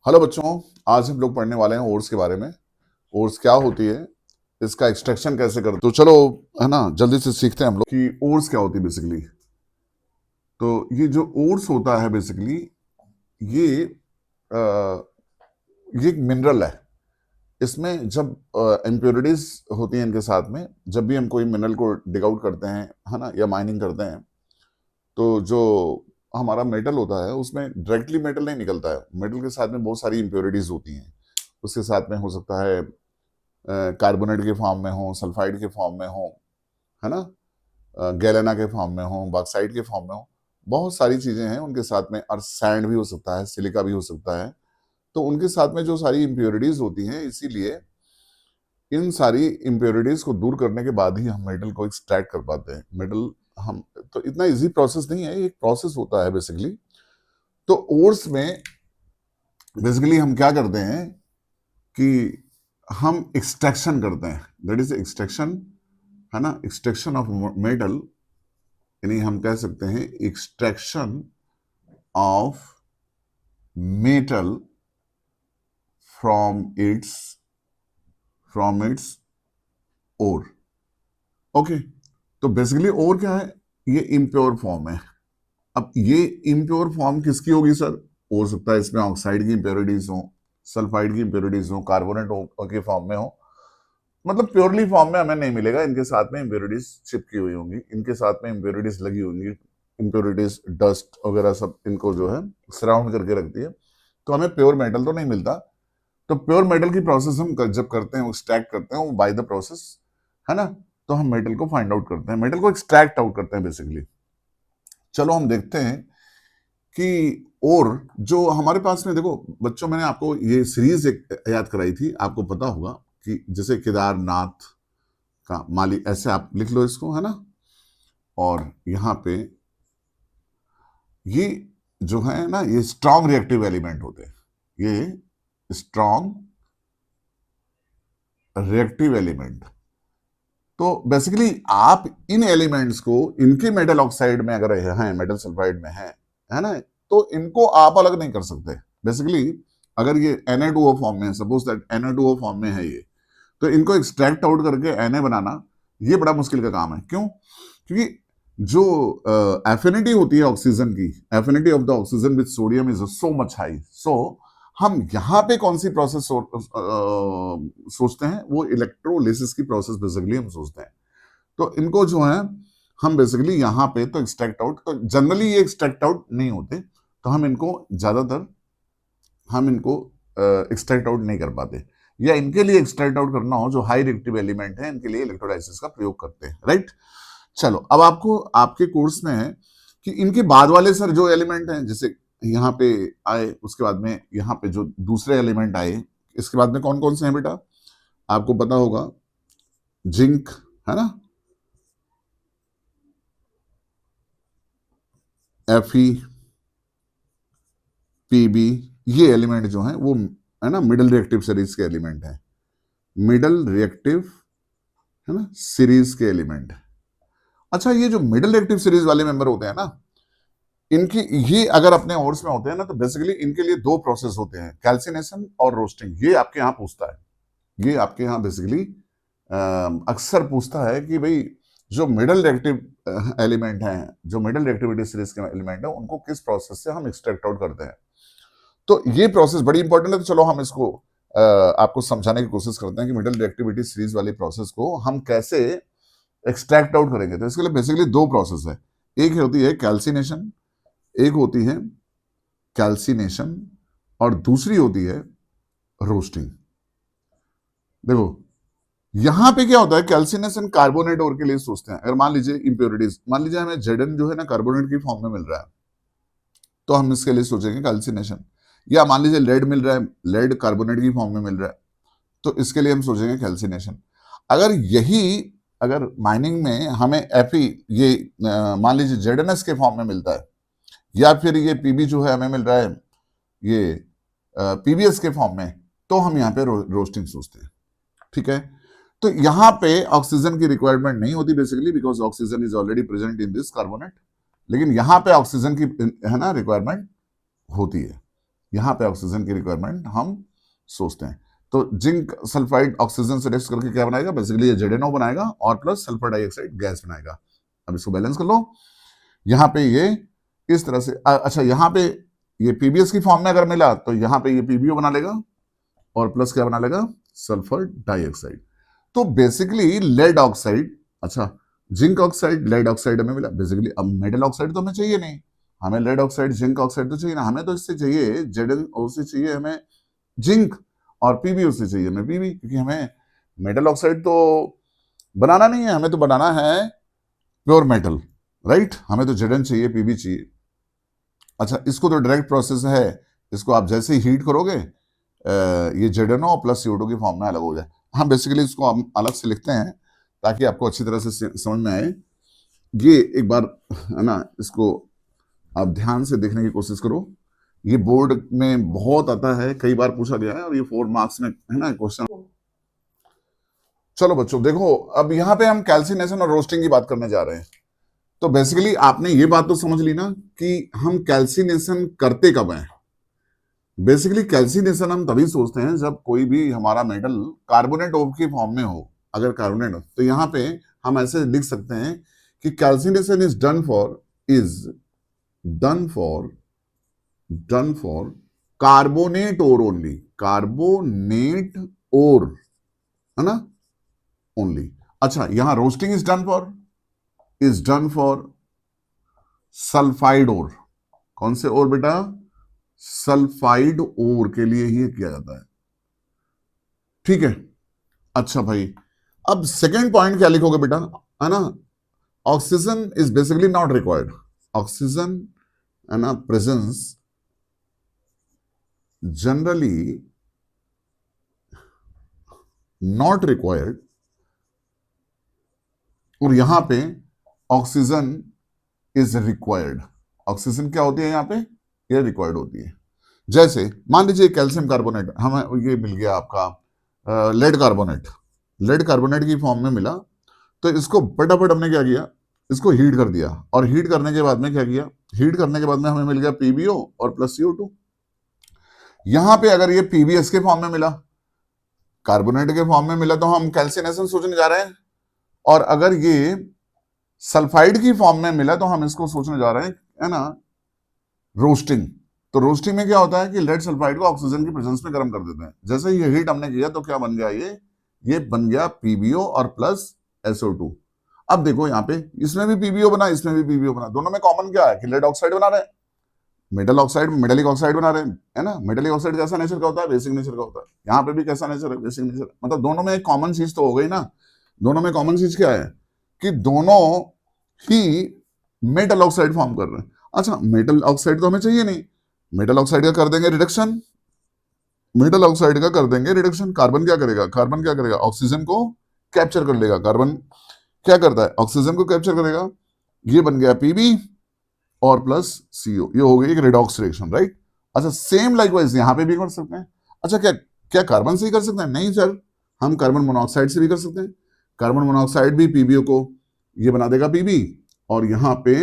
Hello बच्चों, आज हम लोग पढ़ने वाले हैं ओर्स के बारे में। ओर्स क्या होती है, इसका एक्सट्रैक्शन कैसे करते, तो चलो है ना जल्दी से सीखते हैं हम लोग कि ओर्स क्या होती है बेसिकली। तो ये जो ओर्स होता है बेसिकली ये अ, ये एक मिनरल है। इसमें जब इम्प्योरिटीज होती हैं इनके साथ में, जब भी हम कोई मिनरल को डिग आउट करते हैं है ना या माइनिंग करते हैं, तो जो हमारा मेटल होता है उसमें डायरेक्टली मेटल नहीं निकलता है। मेटल के साथ में बहुत सारी इम्प्योरिटीज होती हैं। उसके साथ में हो सकता है कार्बोनेट के फॉर्म में हो, सल्फाइड के फॉर्म में हो, है ना, गैलेना के फॉर्म में हो, बॉक्साइट के फॉर्म में हो। बहुत सारी चीजें हैं उनके साथ में, और सैंड भी हो सकता है, सिलिका भी हो सकता है। तो उनके साथ में जो सारी इम्प्योरिटीज होती हैं, इसीलिए इन सारी इम्प्योरिटीज को दूर करने के बाद ही हम मेटल को एक्सट्रैक्ट कर पाते हैं। मेटल हम तो इतना इजी प्रोसेस नहीं है, एक प्रोसेस होता है बेसिकली। तो ओर्स में बेसिकली हम क्या करते हैं कि हम एक्सट्रैक्शन करते हैं, दैट इज एक्सट्रैक्शन, है ना, एक्सट्रैक्शन ऑफ मेटल। यानी हम कह सकते हैं extraction of metal from its ore. Okay, तो बेसिकली ओर क्या है, ये इम्प्योर फॉर्म है। अब ये इम्प्योर फॉर्म किसकी होगी सर? हो सकता है इसमें ऑक्साइड की इम्प्योरिटीज हो, सल्फाइड की इम्प्योरिटीज हो, कार्बोनेट के फॉर्म में हो। मतलब प्योरली फॉर्म में हमें नहीं मिलेगा, इनके साथ में इम्प्योरिटीज चिपकी हुई होंगी, इनके साथ में इम्प्योरिटीज लगी होंगी, इम्प्योरिटीज डस्ट वगैरह सब इनको जो है सराउंड करके रखती है। तो हमें प्योर मेटल तो नहीं मिलता। तो प्योर मेटल की प्रोसेस हम जब करते हैं, एक्सट्रैक्ट करते हैं वो बाय द प्रोसेस, है ना। तो हम मेटल को फाइंड आउट करते हैं, मेटल को एक्सट्रैक्ट आउट करते हैं बेसिकली। चलो हम देखते हैं कि और जो हमारे पास में, देखो बच्चों, मैंने आपको ये सीरीज एक याद कराई थी, आपको पता होगा कि जैसे केदारनाथ का माली, ऐसे आप लिख लो इसको, है ना। और यहाँ पे ये जो है ना, ये स्ट्रॉन्ग रिएक्टिव एलिमेंट होते हैं, ये स्ट्रॉन्ग रिएक्टिव एलिमेंट। तो बेसिकली आप इन एलिमेंट्स को, इनके मेटल ऑक्साइड में अगर हैं, मेटल सल्फाइड में है ना, तो इनको आप अलग नहीं कर सकते बेसिकली। अगर ये Na2O फॉर्म में है, सपोज दैट Na2O फॉर्म में है ये, तो इनको एक्सट्रैक्ट आउट करके Na बनाना ये बड़ा मुश्किल का काम है। क्यों? क्योंकि जो एफिनिटी होती है ऑक्सीजन की, affinity of the oxygen with sodium is so much high. So हम यहां पे कौन सी प्रोसेस सोचते हैं, वो इलेक्ट्रोलिसिस की प्रोसेस बेसिकली हम सोचते हैं। तो इनको जो है हम बेसिकली यहाँ पे तो एक्सट्रैक्ट आउट, तो जनरली ये एक्सट्रैक्ट आउट नहीं होते, तो हम इनको ज्यादातर एक्सट्रैक्ट आउट नहीं कर पाते। या इनके लिए एक्सट्रैक्ट आउट करना हो, जो हाई रिएक्टिव एलिमेंट है, इनके लिए इलेक्ट्रोलाइसिस का प्रयोग करते हैं, राइट। चलो अब आपको आपके कोर्स में है कि इनके बाद वाले सर जो एलिमेंट हैं, जैसे यहाँ पे आए, उसके बाद में यहाँ पे जो दूसरे एलिमेंट आए, इसके बाद में कौन कौन से हैं बेटा? आपको पता होगा, जिंक, है ना, Fe, Pb, ये एलिमेंट जो हैं वो, है ना, मिडल रिएक्टिव सीरीज के एलिमेंट हैं। मिडल रिएक्टिव, है ना, सीरीज के एलिमेंट। अच्छा, ये जो मिडल रिएक्टिव सीरीज वाले मेंबर होते हैं ना, इनकी ये अगर अपने ओर्स में होते हैं ना, तो बेसिकली इनके लिए दो प्रोसेस होते हैं, कैल्सिनेशन और रोस्टिंग। ये आपके यहाँ पूछता है, ये आपके यहाँ बेसिकली अक्सर पूछता है कि भाई जो मिडल रिएक्टिव एलिमेंट हैं, जो मिडल रिएक्टिविटी सीरीज के एलिमेंट है, उनको किस प्रोसेस से हम एक्सट्रैक्ट आउट करते हैं। तो ये प्रोसेस बड़ी इंपॉर्टेंट है। तो चलो हम इसको आपको समझाने की कोशिश करते हैं कि मिडल रिएक्टिविटी सीरीज वाली प्रोसेस को हम कैसे एक्सट्रैक्ट आउट करेंगे। तो इसके लिए बेसिकली दो प्रोसेस है, एक होती है कैल्सिनेशन, एक होती है कैल्सिनेशन, और दूसरी होती है रोस्टिंग। देखो यहां पे क्या होता है, कैल्सिनेशन कार्बोनेट और के लिए सोचते हैं। अगर मान लीजिए इंप्योरिटीज, मान लीजिए हमें Zn जो है ना कार्बोनेट की फॉर्म में मिल रहा है, तो हम इसके लिए सोचेंगे कैल्सिनेशन। या मान लीजिए लेड मिल रहा है, लेड कार्बोनेट की फॉर्म में मिल रहा है, तो इसके लिए हम सोचेंगे कैल्सिनेशन। अगर यही, अगर माइनिंग में हमें Fe, ये मान लीजिए Zns के फॉर्म में मिलता है, या फिर ये Pb जो है हमें मिल रहा है ये PbS के फॉर्म में, तो हम यहाँ पे रोस्टिंग सोचते हैं, ठीक है। तो यहाँ पे ऑक्सीजन की रिक्वायरमेंट नहीं होती basically, because oxygen is already present in this carbonate. लेकिन यहाँ पे ऑक्सीजन की, है ना, रिक्वायरमेंट होती है। यहाँ पे ऑक्सीजन की रिक्वायरमेंट हम सोचते हैं। तो जिंक सल्फाइड ऑक्सीजन से रिएक्ट करके क्या बनाएगा, बेसिकली ये ZnO बनाएगा और प्लस सल्फर डाइऑक्साइड गैस बनाएगा। अब इसको बैलेंस कर लो, यहाँ पे ये इस तरह से अच्छा यहाँ पे ये PbS की फॉर्म में अगर मिला तो यहाँ पे ये PbO बना लेगा और प्लस क्या बना लेगा, सल्फर डाइऑक्साइड। तो बेसिकली लेड ऑक्साइड, अच्छा जिंक ऑक्साइड लेड ऑक्साइड हमें मिला बेसिकली। अब मेटल ऑक्साइड तो हमें चाहिए नहीं, हमें लेड ऑक्साइड जिंक ऑक्साइड तो चाहिए ना, हमें तो इससे चाहिए ZnO से चाहिए हमें जिंक और PbO से चाहिए हमें Pb, क्योंकि हमें मेटल ऑक्साइड तो बनाना नहीं है, हमें तो बनाना है प्योर मेटल, राइट। हमें तो Zn चाहिए Pb चाहिए। अच्छा इसको तो डायरेक्ट प्रोसेस है, इसको आप जैसे ही हीट करोगे ये ZnO प्लस CO2 की फॉर्म में अलग हो जाए। हाँ बेसिकली इसको हम अलग से लिखते हैं ताकि आपको अच्छी तरह से समझ में आए। ये एक बार है ना, इसको आप ध्यान से देखने की कोशिश करो, ये बोर्ड में बहुत आता है, कई बार पूछा गया है और ये 4 मार्क्स में है ना क्वेश्चन। चलो बच्चों देखो, अब यहाँ पे हम कैल्सिनेशन और रोस्टिंग की बात करने जा रहे हैं। तो बेसिकली आपने ये बात तो समझ ली ना कि हम कैल्सिनेशन करते कब हैं। बेसिकली कैल्सिनेशन हम तभी सोचते हैं जब कोई भी हमारा मेटल कार्बोनेट ऑफ की फॉर्म में हो। अगर कार्बोनेट हो तो यहाँ पे हम ऐसे लिख सकते हैं कि calcination is done for carbonate ore only, carbonate ore है ना ओनली। अच्छा यहां roasting is done for sulphide ore. कौन से ओर बेटा, सल्फाइड ओर के लिए ही किया जाता है, ठीक है। अच्छा भाई अब सेकेंड पॉइंट क्या लिखोगे बेटा, है ना, oxygen is basically not required, oxygen है ना प्रेजेंस जनरली नॉट रिक्वायर्ड, और यहां पे ऑक्सीजन इज रिक्वायर्ड। ऑक्सीजन क्या होती है यहाँ पे, ये रिक्वायर्ड होती है। जैसे मान लीजिए कैल्शियम कार्बोनेट हमें ये मिल गया आपका लेड कार्बोनेट की फॉर्म में मिला, तो इसको फटाफट हमने क्या किया, इसको हीट कर दिया, और हीट करने के बाद में क्या किया, हीट करने के बाद में हमें मिल गया PbO और प्लस CO2। यहां पे अगर ये PbS के फॉर्म में मिला, कार्बोनेट के फॉर्म में मिला, तो हम कैल्सिनेशन सोचने जा रहे हैं। और अगर ये सल्फाइड की फॉर्म में मिला तो हम इसको सोचने जा रहे हैं है ना रोस्टिंग। तो रोस्टिंग में क्या होता है कि लेड सल्फाइड को ऑक्सीजन की प्रेजेंस में गर्म कर देते हैं। जैसे ये हीट हमने किया तो क्या बन गया, ये बन गया PbO और प्लस SO2। अब देखो यहाँ पे इसमें भी PbO बना, इसमें भी PbO बना, दोनों में कॉमन क्या है कि लेड ऑक्साइड बना रहे हैं, मेटलिक ऑक्साइड बना रहे हैं, है ना। मेटलिक ऑक्साइड कैसा नेचर का होता है, बेसिक नेचर का होता है। यहाँ पे भी कैसा नेचर है, बेसिक नेचर। मतलब दोनों में एक कॉमन चीज तो हो गई ना। दोनों में कॉमन चीज क्या है कि दोनों ही मेटल ऑक्साइड फॉर्म कर रहे हैं। अच्छा मेटल ऑक्साइड तो हमें चाहिए नहीं, मेटल ऑक्साइड का कर देंगे रिडक्शन, कार्बन क्या करेगा, ऑक्सीजन को कैप्चर कर लेगा। कार्बन क्या करता है, ऑक्सीजन को कैप्चर करेगा, ये बन गया Pb और प्लस CO, ये हो गई एक रिडॉक्स रिएक्शन, राइट। अच्छा सेम लाइकवाइज यहां पे भी कर सकते हैं। अच्छा क्या कार्बन से ही कर सकते हैं, नहीं सर, हम कार्बन मोनोऑक्साइड से भी कर सकते हैं। कार्बन मोनोऑक्साइड भी PbO को ये बना देगा Pb, और यहां पे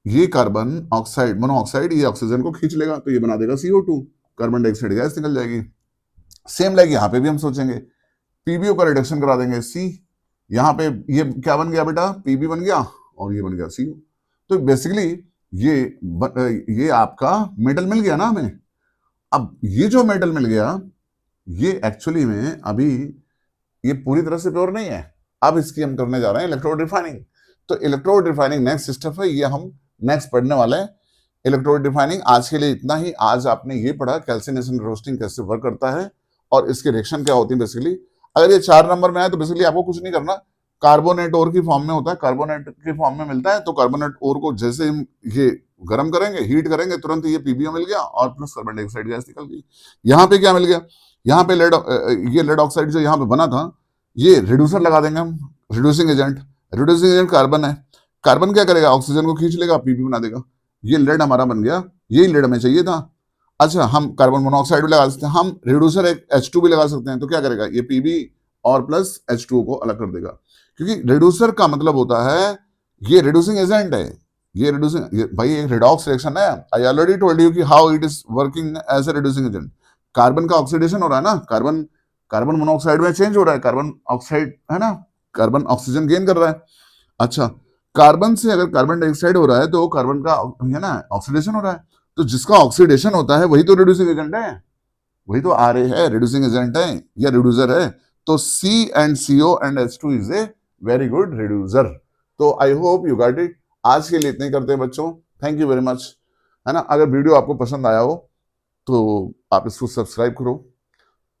ये कार्बन ऑक्साइड मोनोऑक्साइड ये ऑक्सीजन को खींच लेगा, तो ये बना देगा CO2, कार्बन डाइऑक्साइड गैस निकल जाएगी। सेम लाइक यहां पे भी हम सोचेंगे, PbO का रिडक्शन करा देंगे C, यहां पे ये क्या बन गया बेटा, Pb बन गया और ये बन गया CO। तो बेसिकली ये आपका मेटल मिल गया ना हमें। अब ये जो मेटल मिल गया ये एक्चुअली में अभी ये पूरी तरह से प्योर नहीं है। अब इसकी हम करने जा रहे हैं इलेक्ट्रोड रिफाइनिंग। तो इलेक्ट्रोड रिफाइनिंग नेक्स्ट स्टेप है, ये हम नेक्स्ट पढ़ने वाले हैं। इलेक्ट्रोड रिफाइनिंग आज के लिए इतना ही। आज आपने ये पढ़ा कैल्सिनेशन रोस्टिंग कैसे वर्क करता है और इसके रिएक्शन क्या होती है। बेसिकली अगर ये 4 नंबर में आए तो बेसिकली आपको कुछ नहीं करना, कार्बोनेट ओर की फॉर्म में होता है, कार्बोनेट की फॉर्म में मिलता है, तो कार्बोनेट ओर को जैसे हम ये गर्म करेंगे, हीट करेंगे, तुरंत ये PbO मिल गया और प्लस कार्बन डाइऑक्साइड गैस निकल गई। यहाँ पे क्या मिल गया, यहाँ पे लेड ऑक्साइड जो यहाँ पे बना था, ये रिड्यूसर लगा देंगे हम, रिड्यूसिंग एजेंट कार्बन है। कार्बन क्या करेगा, ऑक्सीजन को खींच लेगा, PbO बना देगा, ये लेड हमारा बन गया, यही लेड हमें चाहिए था। अच्छा हम कार्बन मोनोऑक्साइड भी लगा सकते हैं, हम रिड्यूसर एक H2 भी लगा सकते हैं, तो क्या करेगा, ये Pb और प्लस H2O को अलग कर देगा, क्योंकि रिड्यूसर का मतलब होता है ये रिड्यूसिंग एजेंट है, ये रिड्यूसिंग, भाई एक रिडॉक्स रिएक्शन है, आई ऑलरेडी टोल्ड यू कि how it is working as a reducing agent. Carbon का ऑक्सीडेशन हो रहा है ना, कार्बन कार्बन मोनोऑक्साइड में चेंज हो रहा है, कार्बन ऑक्साइड है ना, कार्बन ऑक्सीजन गेन कर रहा है। अच्छा, कार्बन से अगर कार्बन डाइऑक्साइड हो रहा है तो कार्बन का है ना ऑक्सीडेशन हो रहा है, तो जिसका ऑक्सीडेशन होता है वही तो रिड्यूसिंग एजेंट है, वही तो आर ए है, रिड्यूसिंग एजेंट है या रिड्यूसर है। तो C and CO and H2 is a very good reducer. तो I hope you got it. आज के लिए इतने ही करते हैं बच्चों, थैंक यू वेरी मच, है ना। अगर वीडियो आपको पसंद आया हो तो आप इसको सब्सक्राइब करो,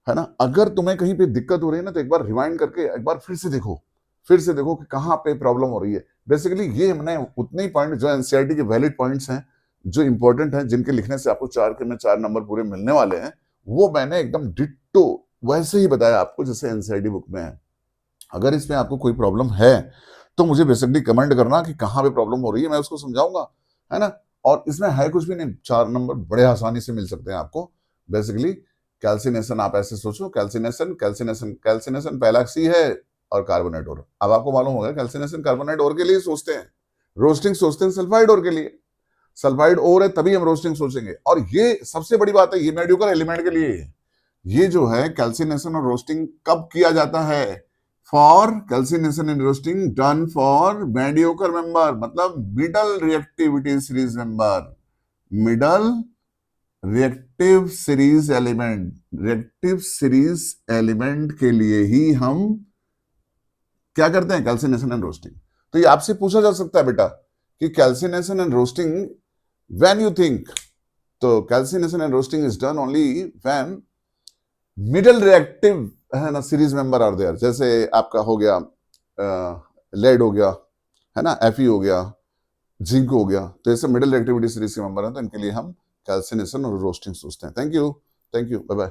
है ना। अगर तुम्हें कहीं पे दिक्कत हो रही है ना तो एक बार रिवाइंड करके एक बार फिर से देखो, फिर से देखो कि कहाँ पे प्रॉब्लम हो रही है। बेसिकली ये हमने उतने ही पॉइंट जो एनसीईआरटी के वैलिड पॉइंट्स हैं, जो इंपॉर्टेंट हैं, जिनके लिखने से आपको 4 के में 4 नंबर पूरे मिलने वाले हैं, वो मैंने एकदम डिट्टो वैसे ही बताया आपको जैसे एनसीईआरटी बुक में है। अगर इसमें आपको कोई प्रॉब्लम है तो मुझे बेसिकली कमेंट करना कि कहाँ पे प्रॉब्लम हो रही है, मैं उसको समझाऊंगा, है ना। और इसमें है कुछ भी नहीं, 4 नंबर बड़े आसानी से मिल सकते हैं आपको। बेसिकली कैल्सिनेशन आप ऐसे सोचो, कैल्सिनेशन कैल्सिनेशन कैल्सिनेशन पहला सी है और कार्बोनेट और। अब आपको मालूम होगा कैल्सिनेशन कार्बोनेट और के लिए सोचते हैं, रोस्टिंग सोचते हैं सल्फाइड और के लिए, सल्फाइड और है तभी हम रोस्टिंग सोचेंगे। और ये सबसे बड़ी बात है, ये मेडियोकर एलिमेंट के लिए है। ये जो है कैल्सिनेशन और रोस्टिंग कब किया जाता है, for calcination and roasting done for mediocre member, मतलब middle reactivity series member, middle reactive series element, reactive series element के लिए ही हम क्या करते हैं, कैल्सिनेशन एंड रोस्टिंग। तो ये आपसे पूछा जा सकता है बेटा कि calcination and roasting when you think, तो calcination and roasting is done only when middle reactive है ना सीरीज मेंबर आर देयर। जैसे आपका हो गया लेड हो गया, है ना, Fe हो गया, जिंक हो गया, तो ऐसे मिडिल रिएक्टिविटी सीरीज के मेंबर हैं, तो इनके लिए हम कैल्सिनेशन और रोस्टिंग सोचते हैं। Thank you, bye bye.